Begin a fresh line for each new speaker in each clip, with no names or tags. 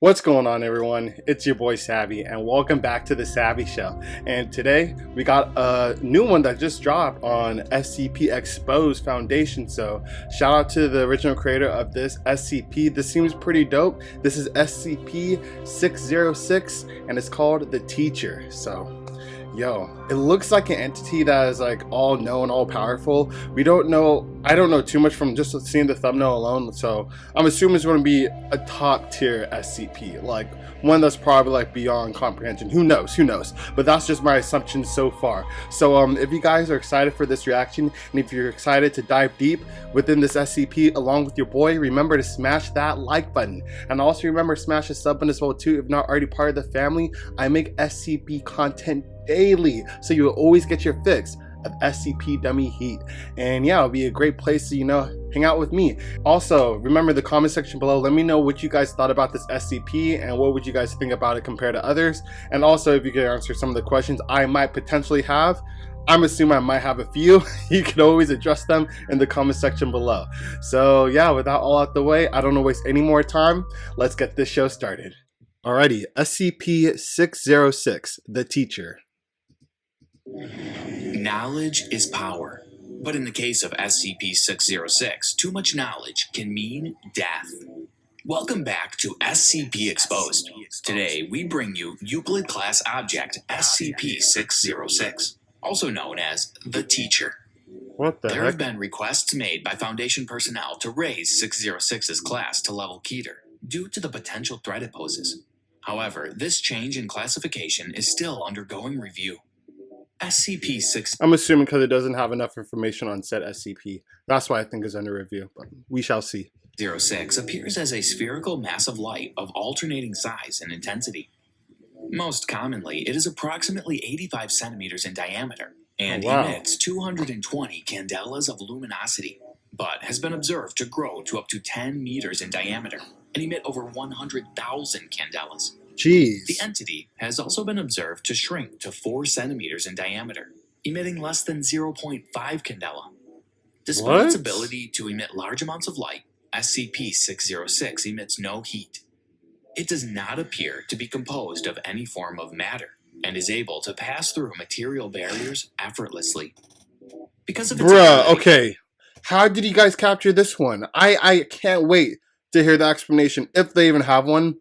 What's going on, everyone? It's your boy Savvy, and welcome back to the Savvy Show. And today we got a new one that just dropped on SCP Exposed Foundation. So shout out to the original creator of this SCP. This seems pretty dope. This is SCP-606, and it's called the Teacher. So yo, it looks like an entity that is like all known, all powerful. I don't know too much from just seeing the thumbnail alone, so I'm assuming it's going to be a top tier SCP, like one that's probably like beyond comprehension. Who knows, but that's just my assumption so far. So if you guys are excited for this reaction, and if you're excited to dive deep within this SCP along with your boy, remember to smash that like button, and also remember to smash the sub button as well too if not already part of the family. I make SCP content daily, so you will always get your fix of SCP dummy heat. And yeah, it'll be a great place to, hang out with me. Also, remember the comment section below, let me know what you guys thought about this SCP and what would you guys think about it compared to others. And also, if you can answer some of the questions I might potentially have, I'm assuming I might have a few. You can always address them in the comment section below. So yeah, with that all out the way, I don't want to waste any more time. Let's get this show started. Alrighty, SCP-606, the Teacher.
Knowledge is power, but in the case of SCP-606, too much knowledge can mean death. Welcome back to SCP Exposed. Today, we bring you Euclid-class object SCP-606, also known as the Teacher.
What the
There
heck?
have been requests made by Foundation personnel to raise 606's class to level Keter due to the potential threat it poses. However, this change in classification is still undergoing review. SCP-606
I'm assuming because it doesn't have enough information on said SCP. That's why I think it's under review, but we shall see.
appears as a spherical mass of light of alternating size and intensity. Most commonly, it is approximately 85 centimeters in diameter and emits 220 candelas of luminosity, but has been observed to grow to up to 10 meters in diameter and emit over 100,000 candelas.
Jeez.
The entity has also been observed to shrink to 4 centimeters in diameter, emitting less than 0.5 candela. Despite its ability to emit large amounts of light, SCP-606 emits no heat. It does not appear to be composed of any form of matter and is able to pass through material barriers effortlessly. Because of its ability,
okay. How did you guys capture this one? I can't wait to hear the explanation, if they even have one.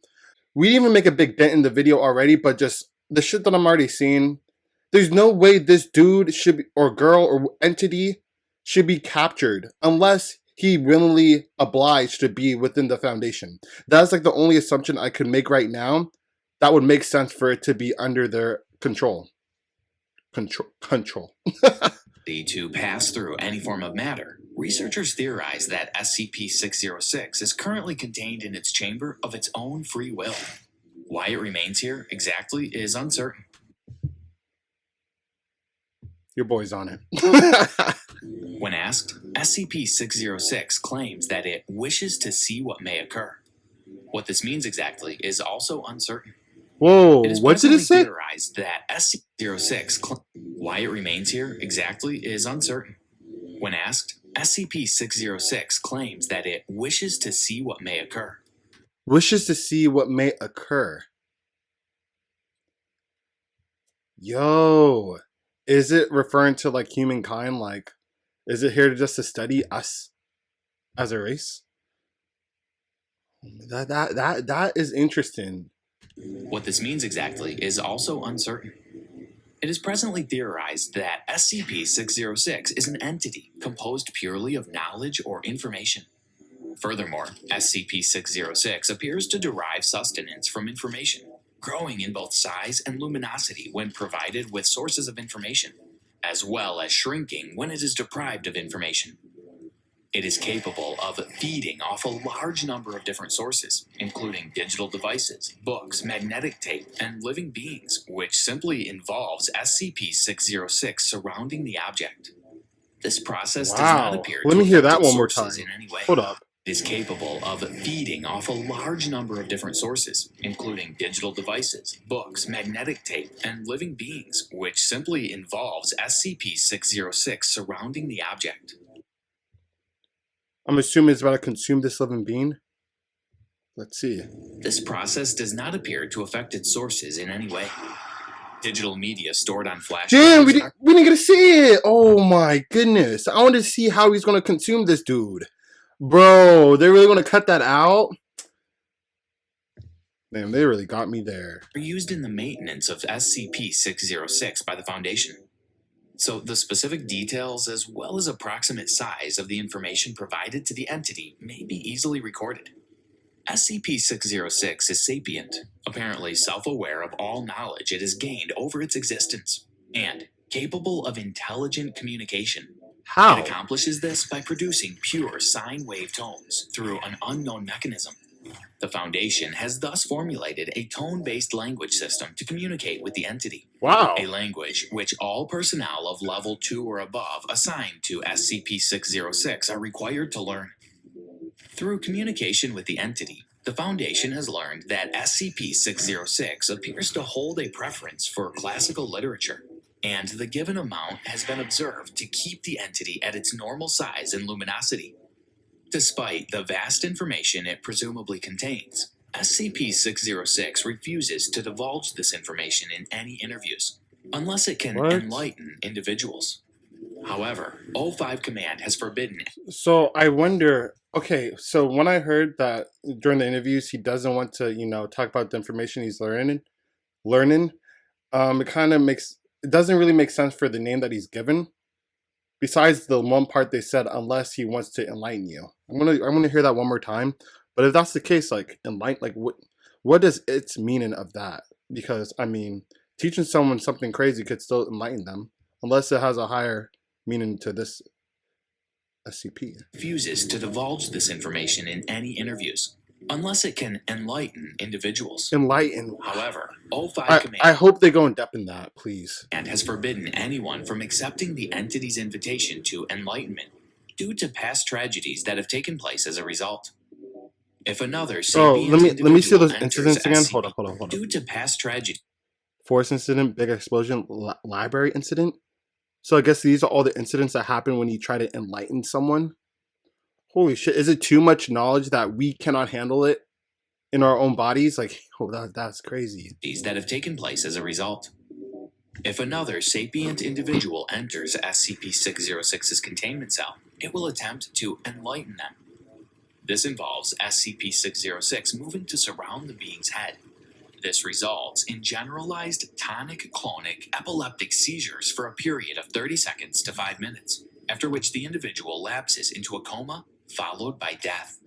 We didn't even make a big dent in the video already, but just the shit that I'm already seeing, there's no way this dude should be, or girl or entity should be captured unless he willingly obliged to be within the Foundation. That's like the only assumption I could make right now. That would make sense for it to be under their control. Control.
To pass through any form of matter, researchers theorize that SCP-606 is currently contained in its chamber of its own free will. Why it remains here exactly is uncertain.
Your boy's on it.
When asked, SCP-606 claims that it wishes to see what may occur. What this means exactly is also uncertain.
Whoa,
It is
what did it say?
theorized that SCP-606 why it remains here exactly is uncertain. When asked, SCP-606 claims that it wishes to see what may occur.
Wishes to see what may occur. Yo, is it referring to like humankind? Like, is it here just to study us as a race? That is interesting.
What this means exactly is also uncertain. It is presently theorized that SCP-606 is an entity composed purely of knowledge or information. Furthermore, SCP-606 appears to derive sustenance from information, growing in both size and luminosity when provided with sources of information, as well as shrinking when it is deprived of information. It is capable of feeding off a large number of different sources, including digital devices, books, magnetic tape, and living beings, which simply involves SCP-606 surrounding the object. This process does not appear
Let
to
me hear
affect
that
its
one more
sources
time.
in any way.
Hold up.
It is capable of feeding off a large number of different sources, including digital devices, books, magnetic tape, and living beings, which simply involves SCP-606 surrounding the object.
I'm assuming it's about to consume this living being. Let's see.
This process does not appear to affect its sources in any way. Digital media stored on flash
Damn, we
drives
didn't get to see it. Oh my goodness. I want to see how he's going to consume this dude. Bro, they're really going to cut that out? Damn, they really got me there.
are used in the maintenance of SCP-606 by the Foundation. So the specific details as well as approximate size of the information provided to the entity may be easily recorded. SCP-606 is sapient, apparently self-aware of all knowledge it has gained over its existence, and capable of intelligent communication.
How?
It accomplishes this by producing pure sine wave tones through an unknown mechanism. The Foundation has thus formulated a tone-based language system to communicate with the entity.
Wow.
A language which all personnel of level 2 or above assigned to SCP-606 are required to learn. Through communication with the entity, the Foundation has learned that SCP-606 appears to hold a preference for classical literature, and the given amount has been observed to keep the entity at its normal size and luminosity. Despite the vast information it presumably contains, SCP-606 refuses to divulge this information in any interviews, unless it can enlighten individuals. However, O5 Command has forbidden it.
So I wonder, okay, so when I heard that during the interviews he doesn't want to, talk about the information he's learning, it doesn't really make sense for the name that he's given. Besides the one part they said, unless he wants to enlighten you. I'm gonna hear that one more time. But if that's the case, like enlighten, like what is its meaning of that? Because I mean, teaching someone something crazy could still enlighten them, unless it has a higher meaning to this SCP.
Refuses to divulge this information in any interviews, unless it can enlighten individuals.
Enlighten.
However, O5 Command
I hope they go in depth in that, please.
And has forbidden anyone from accepting the entity's invitation to enlightenment due to past tragedies that have taken place as a result. If another sapient
let me see those
enters
incidents again.
SCP
Hold on.
Due to past tragedy.
Forest incident, big explosion, library incident. So I guess these are all the incidents that happen when you try to enlighten someone. Holy shit, is it too much knowledge that we cannot handle it in our own bodies? Like, that's crazy.
That have taken place as a result. If another sapient individual enters SCP-606's containment cell, it will attempt to enlighten them. This involves SCP-606 moving to surround the being's head. This results in generalized tonic-clonic epileptic seizures for a period of 30 seconds to 5 minutes, after which the individual lapses into a coma, followed by death.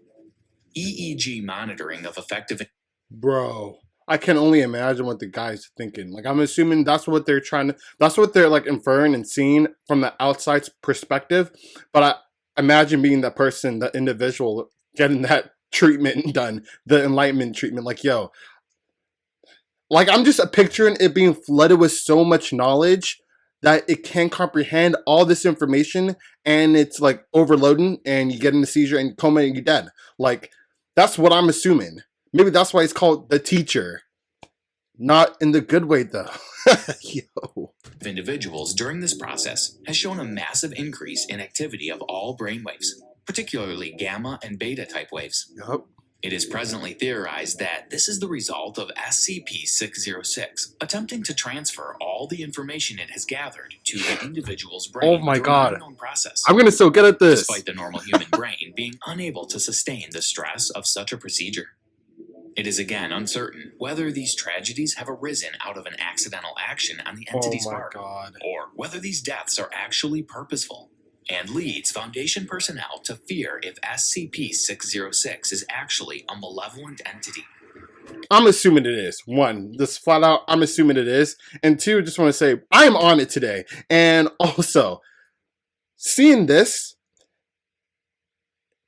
EEG monitoring of effective...
Bro, I can only imagine what the guy's thinking. Like, I'm assuming that's what they're like inferring and seeing from the outside perspective. But I imagine being that person, the individual, getting that treatment done, the enlightenment treatment. Like, yo, like I'm just picturing it being flooded with so much knowledge that it can't comprehend all this information, and it's like overloading, and you get in a seizure and coma and you're dead. Like, that's what I'm assuming. Maybe that's why it's called the teacher. Not in the good way, though. Yo.
Individuals during this process has shown a massive increase in activity of all brainwaves, particularly gamma and beta type waves.
Yup.
It is presently theorized that this is the result of SCP-606 attempting to transfer all the information it has gathered to the individual's brain.
Oh my god.
An unknown process.
I'm gonna so good at this.
Despite the normal human brain being unable to sustain the stress of such a procedure. It is again uncertain whether these tragedies have arisen out of an accidental action on the entity's part, or whether these deaths are actually purposeful, and leads Foundation personnel to fear if SCP-606 is actually a malevolent entity.
I'm assuming it is. One, just flat out, I'm assuming it is. And two, just want to say, I'm on it today. And also, seeing this,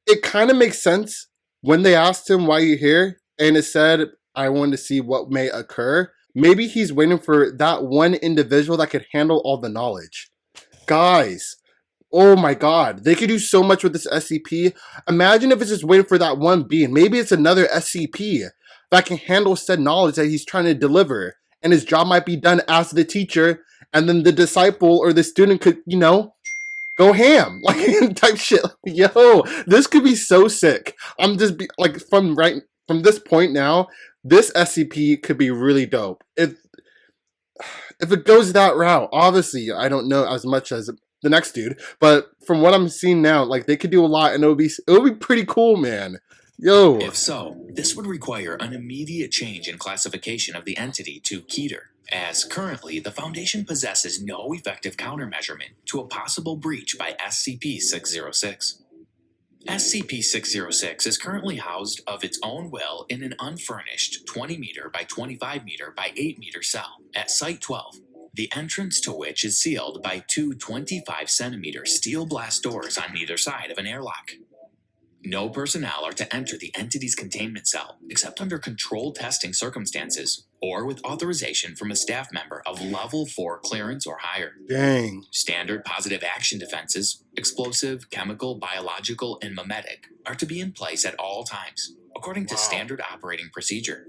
it kind of makes sense when they asked him why you're here, and it said, I wanted to see what may occur. Maybe he's waiting for that one individual that could handle all the knowledge. Guys, oh my god, they could do so much with this SCP. Imagine if it's just waiting for that one being. Maybe it's another SCP that can handle said knowledge that he's trying to deliver, and his job might be done as the teacher, and then the disciple or the student could, go ham, like type shit. Yo, this could be so sick. I'm just from from this point now, this SCP could be really dope. If it goes that route, obviously I don't know as much as the next dude, but from what I'm seeing now, like they could do a lot, and it would be pretty cool, man. Yo.
If so, this would require an immediate change in classification of the entity to Keter, as currently the Foundation possesses no effective countermeasurement to a possible breach by SCP-606. SCP-606 is currently housed of its own will in an unfurnished 20 meter by 25 meter by 8 meter cell at Site-12, the entrance to which is sealed by two 25 centimeter steel blast doors on either side of an airlock. No personnel are to enter the entity's containment cell except under controlled testing circumstances or with authorization from a staff member of Level 4 clearance or higher.
Dang.
Standard positive action defenses, explosive, chemical, biological, and memetic, are to be in place at all times, according to standard operating procedure.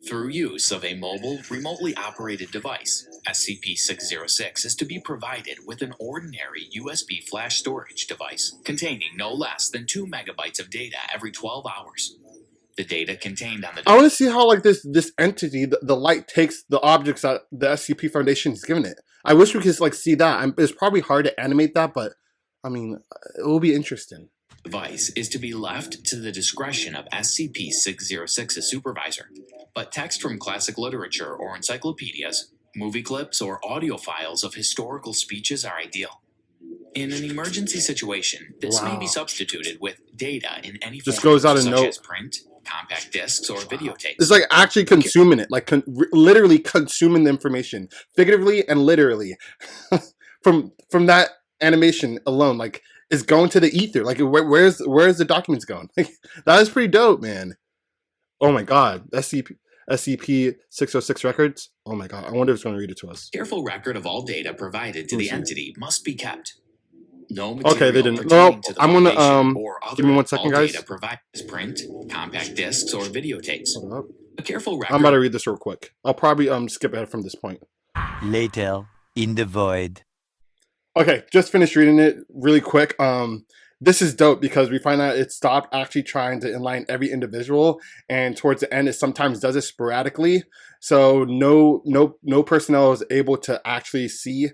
Through use of a mobile, remotely operated device, SCP-606 is to be provided with an ordinary USB flash storage device containing no less than 2 megabytes of data every 12 hours. The data contained on the
I want to see how like this entity, the light takes the objects that the SCP Foundation has given it. I wish we could like see that. It's probably hard to animate that, but I mean, it will be interesting.
Device is to be left to the discretion of SCP-606's supervisor, but text from classic literature or encyclopedias, movie clips, or audio files of historical speeches are ideal. In an emergency situation, this may be substituted with data in any form,
just goes out of
such
note.
as print, compact discs, or videotapes.
It's like actually consuming it, like literally consuming the information, figuratively and literally, from that animation alone, like it's going to the ether. Like where's the documents going? Like, that is pretty dope, man. Oh my god, SCP-606 records. Oh my god, I wonder if it's going to read it to us.
Careful record of all data provided to the entity must be kept. No
Okay, they didn't. Well, I'm gonna give me 1 second, guys.
Data provided as print, compact discs, or videotapes.
Hold up.
A careful record.
I'm about to read this real quick. I'll probably skip ahead from this point.
Later, in the void.
Okay, just finished reading it really quick. This is dope because we find out it stopped actually trying to enlighten every individual, and towards the end, it sometimes does it sporadically. So no personnel is able to actually see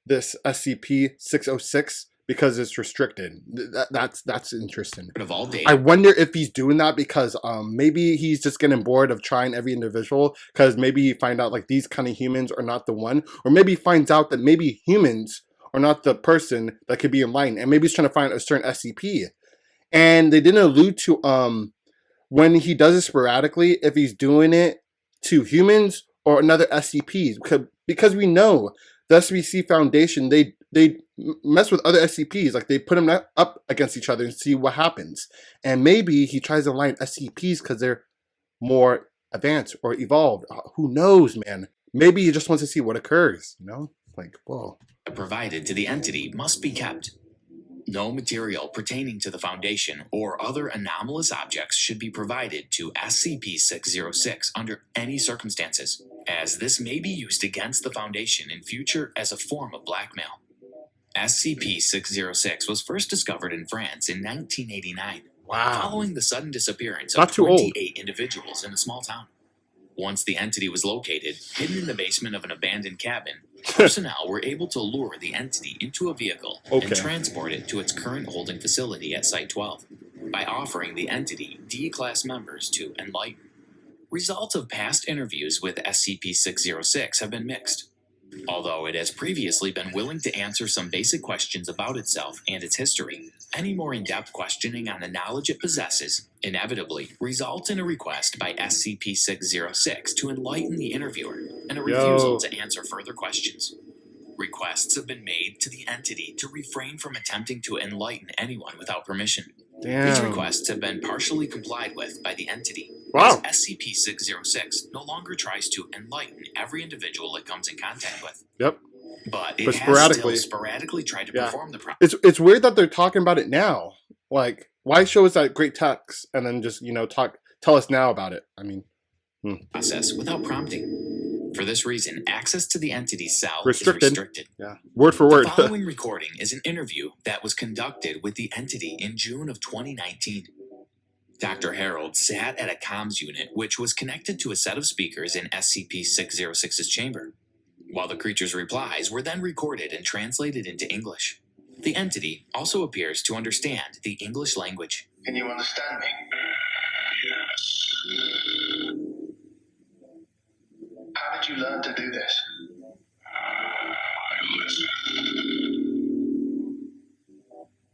this SCP-606 because it's restricted. That's interesting.
Of all data.
I wonder if he's doing that because maybe he's just getting bored of trying every individual, because maybe he find out like these kind of humans are not the one, or maybe he finds out that maybe humans are not the person that could be enlightened, and maybe he's trying to find a certain SCP. And they didn't allude to when he does it sporadically if he's doing it to humans or another SCP, because we know the SBC Foundation, they mess with other SCPs, like they put them up against each other and see what happens. And maybe he tries to align SCPs because they're more advanced or evolved. Who knows, man? Maybe he just wants to see what occurs, you know? Like, whoa.
Provided to the entity must be kept. No material pertaining to the Foundation or other anomalous objects should be provided to SCP-606 under any circumstances, as this may be used against the Foundation in future as a form of blackmail. SCP-606 was first discovered in France in 1989, following the sudden disappearance of 28 individuals in a small town. Once the entity was located, hidden in the basement of an abandoned cabin, personnel were able to lure the entity into a vehicle and transport it to its current holding facility at Site-12 by offering the entity D-Class members to enlighten. Results of past interviews with SCP-606 have been mixed. Although it has previously been willing to answer some basic questions about itself and its history, any more in-depth questioning on the knowledge it possesses inevitably results in a request by SCP-606 to enlighten the interviewer and a refusal to answer further questions. Requests have been made to the entity to refrain from attempting to enlighten anyone without permission. These requests have been partially complied with by the entity, as SCP-606 no longer tries to enlighten every individual it comes in contact with. But it has still sporadically tried to perform the process.
It's weird that they're talking about it now. Like, why show us that great text and then just, tell us now about it? I mean,
process without prompting. For this reason, access to the entity's cell is restricted.
Yeah, word for word.
The following recording is an interview that was conducted with the entity in June of 2019. Dr. Harold sat at a comms unit which was connected to a set of speakers in SCP-606's chamber, while the creature's replies were then recorded and translated into English. The entity also appears to understand the English language.
Can you understand me? Yes. How did you learn to do this? I listen.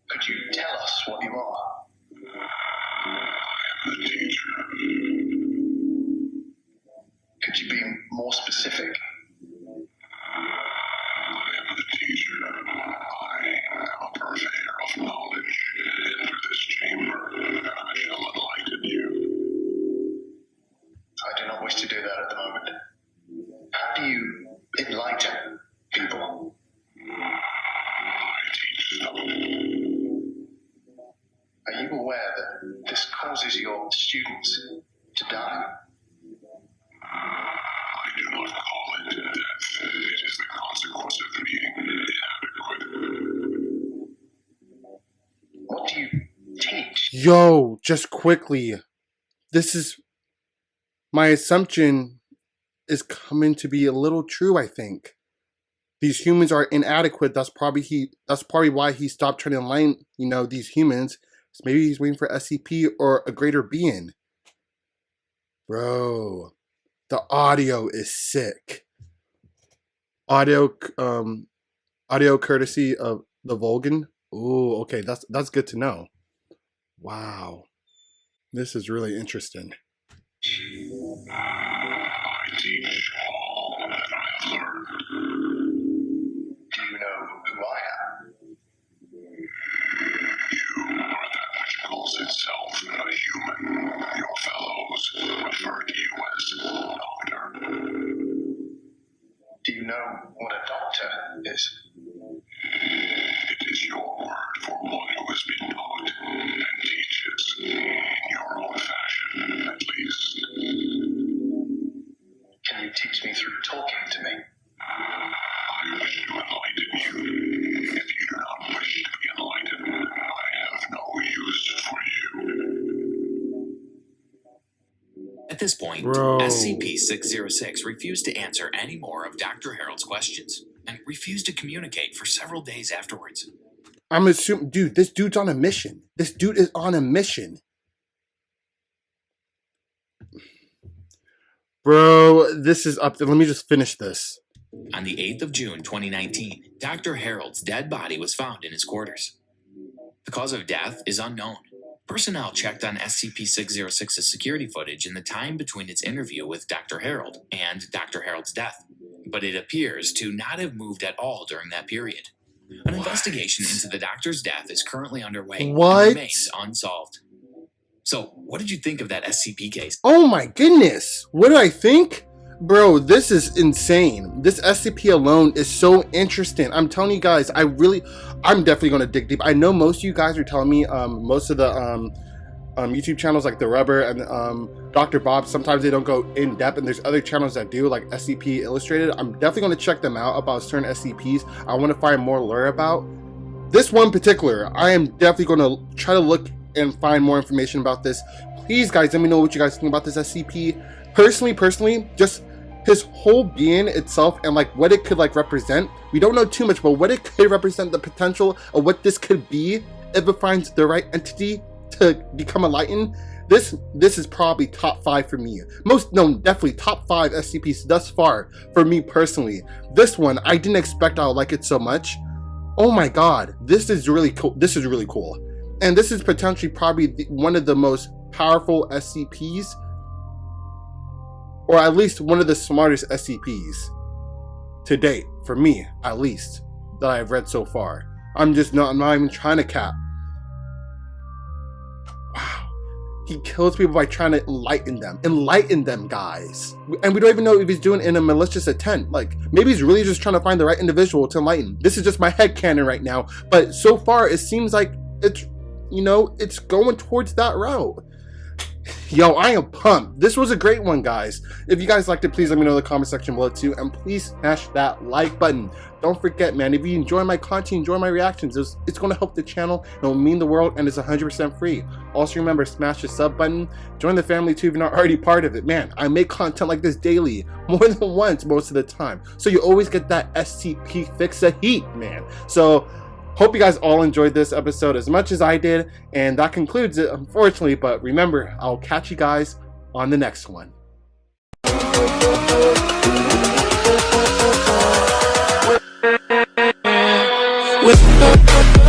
Could you tell us what you are? I am the teacher. Could you be more specific? I am the teacher. I am a purveyor of knowledge. Enter this chamber, and I shall enlighten you. I do not wish to do that at the moment. How do you enlighten people? I teach them. Are you aware that this causes your students to die? I do not call it death. It is the consequence of being inadequate. What do you teach?
Yo, just quickly. This is my assumption is coming to be a little true, I think. These humans are inadequate. That's probably why he stopped trying to enlighten, these humans. So maybe he's waiting for SCP or a greater being. Bro, the audio is sick. Audio courtesy of the Vulcan. Ooh, okay, that's good to know. Wow. This is really interesting.
I teach all that I have learned. Do you know who I am? You are that which calls itself a human. Your fellows refer to you as doctor. Do you know what a doctor is? It is your word for one who has been taught and teaches in your own fashion, at least. Can you teach me through talking to me? I wish to enlighten you. If you do not wish to be enlightened, I have no use for you.
At this point,
Bro.
SCP-606 refused to answer any more of Dr. Harold's questions and refused to communicate for several days afterwards.
I'm assuming, dude, this dude's on a mission. This dude is on a mission. Bro, this is up there. Let me just finish this.
On the 8th of June 2019, Dr. Harold's dead body was found in his quarters. The cause of death is unknown. Personnel checked on SCP-606's security footage in the time between its interview with Dr. Harold and Dr. Harold's death, but it appears to not have moved at all during that period. An investigation into the doctor's death is currently underway
What?
and remains unsolved. So, what did you think of that SCP case?
Oh my goodness. What do I think? Bro, this is insane. This SCP alone is so interesting. I'm telling you guys, I'm definitely going to dig deep. I know most of you guys are telling me most of the YouTube channels like The Rubber and Dr. Bob, sometimes they don't go in depth, and there's other channels that do, like SCP Illustrated. I'm definitely going to check them out about certain SCPs I want to find more lore about. This one in particular, I am definitely going to try to look and find more information about this. Please guys, let me know what you guys think about this SCP. Personally, just his whole being itself and like what it could like represent. We don't know too much, but what it could represent, the potential of what this could be if it finds the right entity to become enlightened. This is probably top 5 for me. Definitely top 5 SCPs thus far for me personally. This one, I didn't expect I would like it so much. Oh my god, this is really cool. This is really cool. And this is potentially probably one of the most powerful SCPs, or at least one of the smartest SCPs to date, for me, at least, that I've read so far. I'm not even trying to cap. Wow. He kills people by trying to enlighten them. Enlighten them, guys. And we don't even know if he's doing it in a malicious intent. Like, maybe he's really just trying to find the right individual to enlighten. This is just my headcanon right now. But so far, it seems like it's going towards that route. Yo, I am pumped. This was a great one, guys. If you guys liked it, please let me know in the comment section below too, and please smash that like button. Don't forget, man, if you enjoy my content, enjoy my reactions, it's going to help the channel, it will mean the world, and it's 100% free. Also remember, smash the sub button, join the family too if you're not already part of it. Man, I make content like this daily, more than once most of the time, so you always get that SCP fix a heat, man. So hope you guys all enjoyed this episode as much as I did, and that concludes it, unfortunately, but remember, I'll catch you guys on the next one.
With